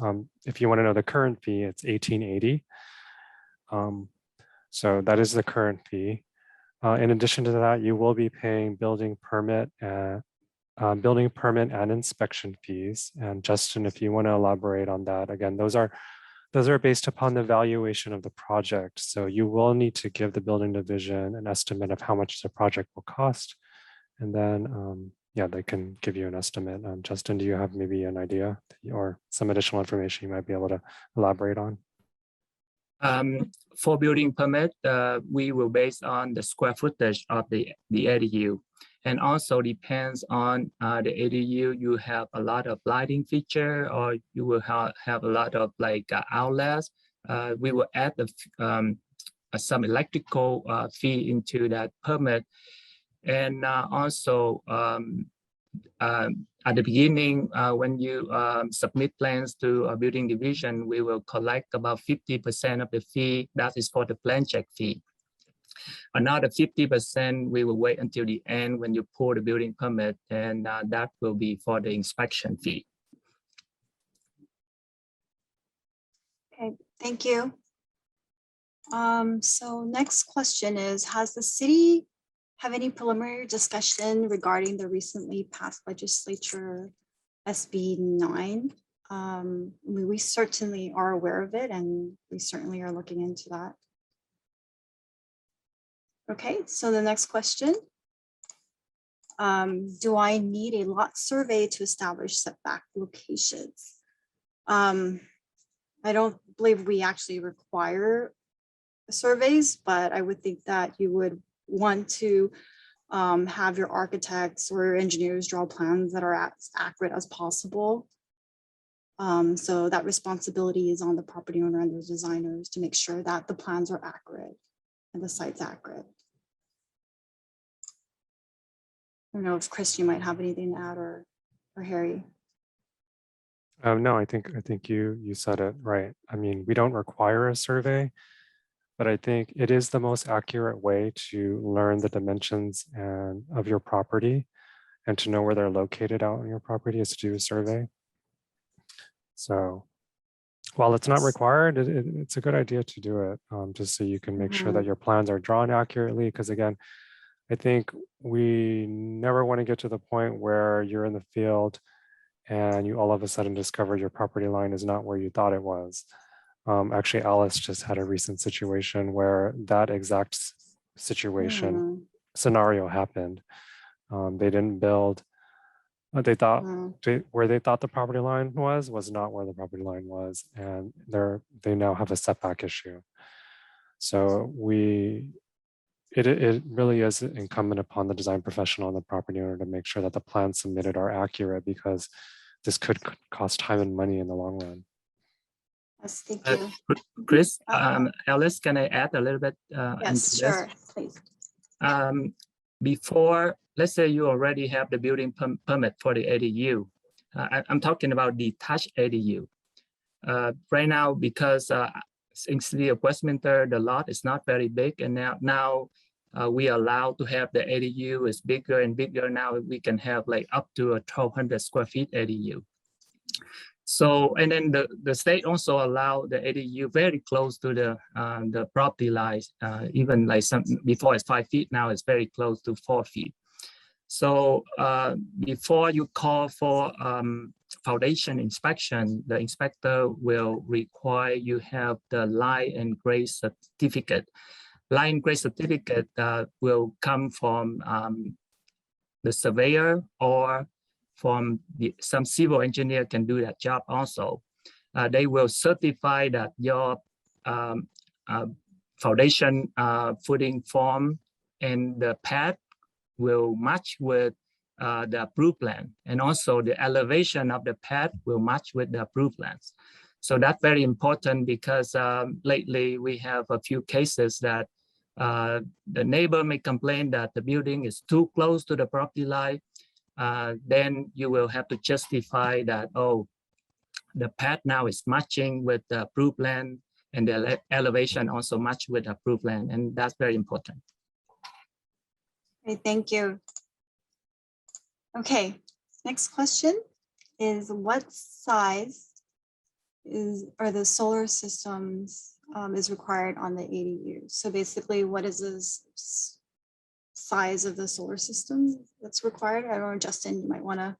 if you want to know the current fee, it's $1,880. So that is the current fee. In addition to that, you will be paying building permit and inspection fees. And Justin, if you want to elaborate on that, again, those are based upon the valuation of the project. So you will need to give the building division an estimate of how much the project will cost. And then, yeah, they can give you an estimate. Justin, do you have maybe an idea or some additional information you might be able to elaborate on? For building permit, we will base on the square footage of the ADU, and also depends on the ADU. You have a lot of lighting feature, or you will have a lot of like outlets. We will add some electrical fee into that permit, and also at the beginning, when you submit plans to a building division, we will collect about 50% of the fee. That is for the plan check fee. Another 50% we will wait until the end when you pull the building permit, and that will be for the inspection fee. Okay, thank you. So next question is, has the city have any preliminary discussion regarding the recently passed legislature SB9? We certainly are aware of it, and we certainly are looking into that. Okay, so the next question. Do I need a lot survey to establish setback locations? I don't believe we actually require surveys, but I would think that you would want to have your architects or engineers draw plans that are as accurate as possible. So that responsibility is on the property owner and the designers to make sure that the plans are accurate and the site's accurate. I don't know if Chris, you might have anything to add, or Harry. No, I think you said it right. I mean, we don't require a survey, but I think it is the most accurate way to learn the dimensions of your property and to know where they're located out on your property is to do a survey. So while it's not required, it's a good idea to do it, just so you can make sure that your plans are drawn accurately. Because again, I think we never want to get to the point where you're in the field and you all of a sudden discover your property line is not where you thought it was. Actually, Alice just had a recent situation where that exact situation scenario happened. They didn't build. They thought where they thought the property line was not where the property line was, and they now have a setback issue. So it really is incumbent upon the design professional and the property owner to make sure that the plans submitted are accurate, because this could cost time and money in the long run. Yes, thank you. Chris, Alice, can I add a little bit? Yes, sure, please. Before, let's say you already have the building permit for the ADU. I'm talking about detached ADU. Right now, because in City of Westminster, the lot is not very big, and now we are allowed to have the ADU is bigger and bigger. Now we can have like up to a 1,200 square feet ADU. So, and then the state also allow the ADU very close to the property lines, even like before it's 5 feet, now it's very close to 4 feet. So before you call for foundation inspection, the inspector will require you have the line and grade certificate. Line and grade certificate will come from the surveyor, or from some civil engineer can do that job also. They will certify that your foundation footing form and the pad will match with the approved plan, and also the elevation of the pad will match with the approved plans. So that's very important, because lately we have a few cases that the neighbor may complain that the building is too close to the property line. Then you will have to justify that, oh, the pad now is matching with the approved plan, and the elevation also match with the approved plan, and that's very important. Okay, thank you. Okay, next question is, what size are the solar systems is required on the ADU. So basically, what is the size of the solar system that's required? I don't know, Justin, you might want to.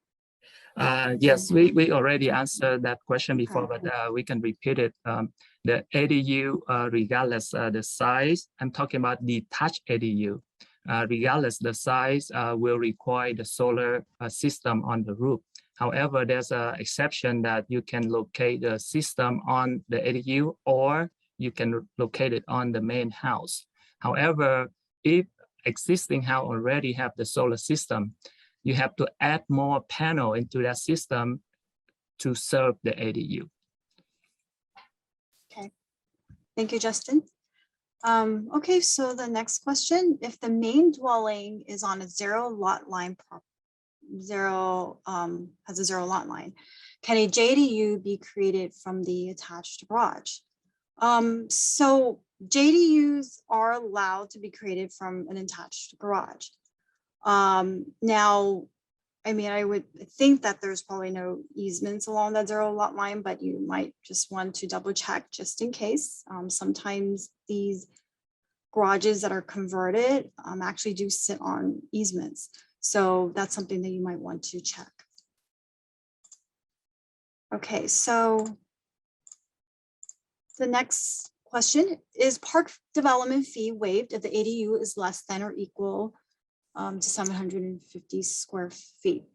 Yes, we already answered that question before, Okay. but we can repeat it. The ADU, regardless the size, I'm talking about detached ADU. Regardless the size, will require the solar system on the roof. However, there's an exception that you can locate the system on the ADU, or you can locate it on the main house. However, if existing house already have the solar system, you have to add more panel into that system to serve the ADU. Okay, thank you, Justin. Okay, so the next question, if the main dwelling is on a zero lot line, has a zero lot line, can a JDU be created from the attached garage? So JDUs are allowed to be created from an attached garage. Now, I mean, I would think that there's probably no easements along that zero lot line, but you might just want to double check just in case. Sometimes these garages that are converted actually do sit on easements. So that's something that you might want to check. Okay, so the next question is park development fee waived if the ADU is less than or equal to 750 square feet,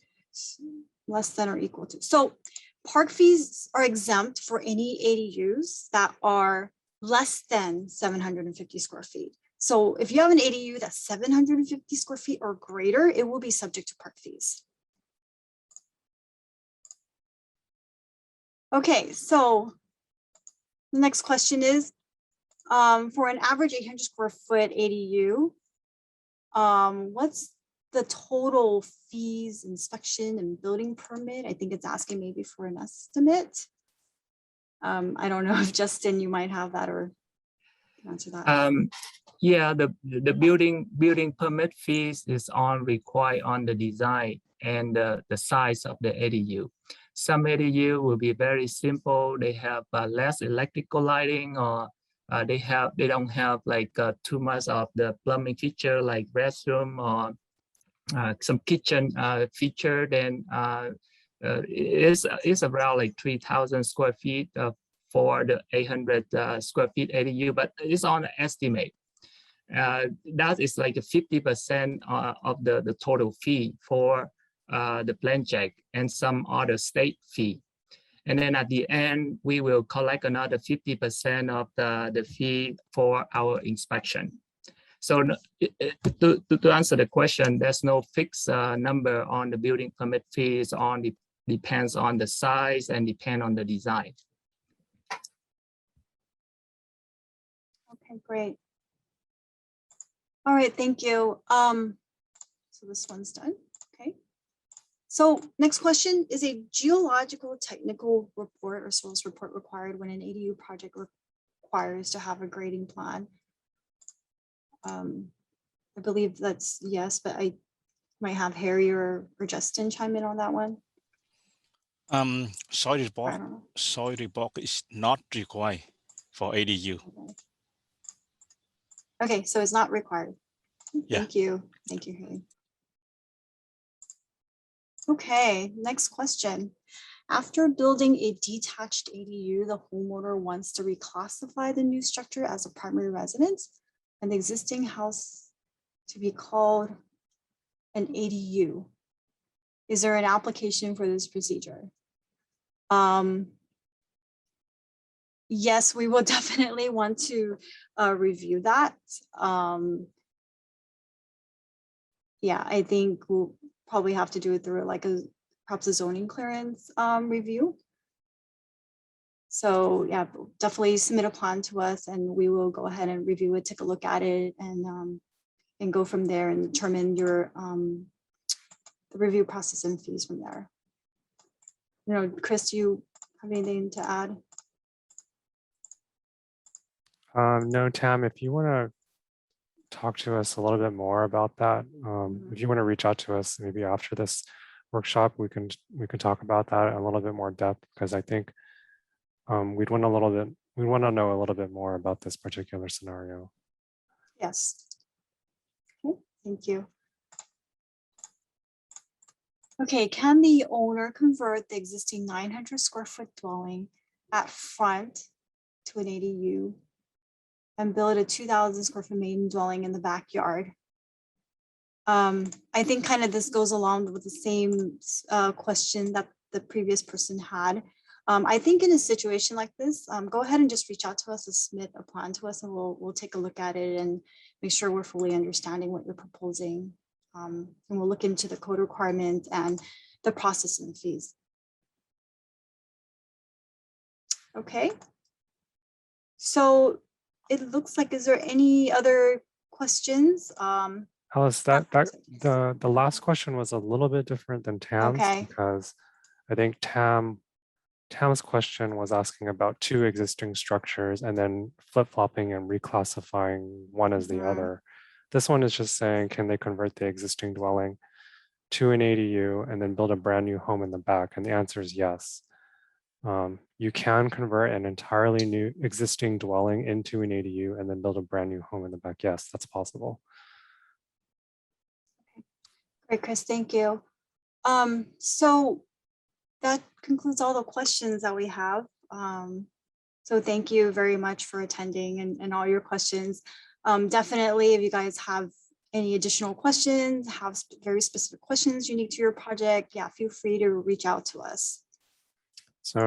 less than or equal to. So park fees are exempt for any ADUs that are less than 750 square feet. So if you have an ADU that's 750 square feet or greater, it will be subject to park fees. Okay, so the next question is, for an average 800 square foot ADU, what's the total fees, inspection, and building permit? I think it's asking maybe for an estimate. I don't know if Justin, you might have that or can answer that. Yeah, the building permit fees is required on the design and the size of the ADU. Some ADU will be very simple. They have less electrical lighting, or they don't have like too much of the plumbing feature like restroom or some kitchen feature. Then it's around like 3,000 square feet for the 800 square feet ADU, but it's on an estimate. That is like a 50% of the total fee for the plan check and some other state fee. And then at the end, we will collect another 50% of the fee for our inspection. So to answer the question, there's no fixed number on the building permit fees. Depends on the size and depend on the design. Okay, great. All right, thank you. So this one's done. Okay. So next question, is a geological technical report or soils report required when an ADU project requires to have a grading plan? I believe that's yes, but I might have Harry or Justin chime in on that one. Soil report is not required for ADU. Okay, so it's not required. Yeah. Thank you, Harry. Okay, next question. After building a detached ADU, the homeowner wants to reclassify the new structure as a primary residence and the existing house to be called an ADU. Is there an application for this procedure? Yes, we will definitely want to review that. Yeah, I think we'll probably have to do it through like perhaps a zoning clearance review. So yeah, definitely submit a plan to us and we will go ahead and review it, take a look at it, and go from there and determine your the review process and fees from there. You know, Chris, do you have anything to add? No, Tam, if you want to talk to us a little bit more about that, if you want to reach out to us maybe after this workshop, we can talk about that in a little bit more depth, because I think we'd want to know a little bit more about this particular scenario. Yes. Okay, thank you. Okay, can the owner convert the existing 900 square foot dwelling at front to an ADU and build a 2,000 square foot main dwelling in the backyard? I think kind of this goes along with the same question that the previous person had. I think in a situation like this, go ahead and just reach out to us and submit a plan to us, and we'll take a look at it and make sure we're fully understanding what you're proposing. And we'll look into the code requirements and the process and the fees. Okay. So it looks like, is there any other questions? Alice, the last question was a little bit different than Tam's, Okay. because I think Tam's question was asking about two existing structures and then flip-flopping and reclassifying one as the Mhm. other. This one is just saying, can they convert the existing dwelling to an ADU and then build a brand new home in the back? And the answer is yes. You can convert an entirely new existing dwelling into an ADU and then build a brand new home in the back. Yes, that's possible. Great, Chris, thank you. So that concludes all the questions that we have. So thank you very much for attending and all your questions. Definitely, if you guys have any additional questions, have very specific questions unique to your project, yeah, feel free to reach out to us. So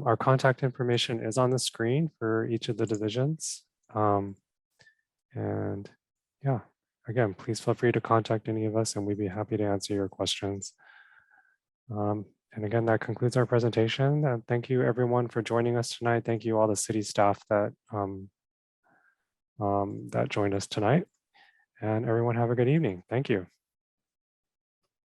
our contact information is on the screen for each of the divisions. And yeah, again, please feel free to contact any of us and we'd be happy to answer your questions. And again, that concludes our presentation. And thank you everyone for joining us tonight. Thank you all the city staff that, that joined us tonight. And everyone have a good evening. Thank you.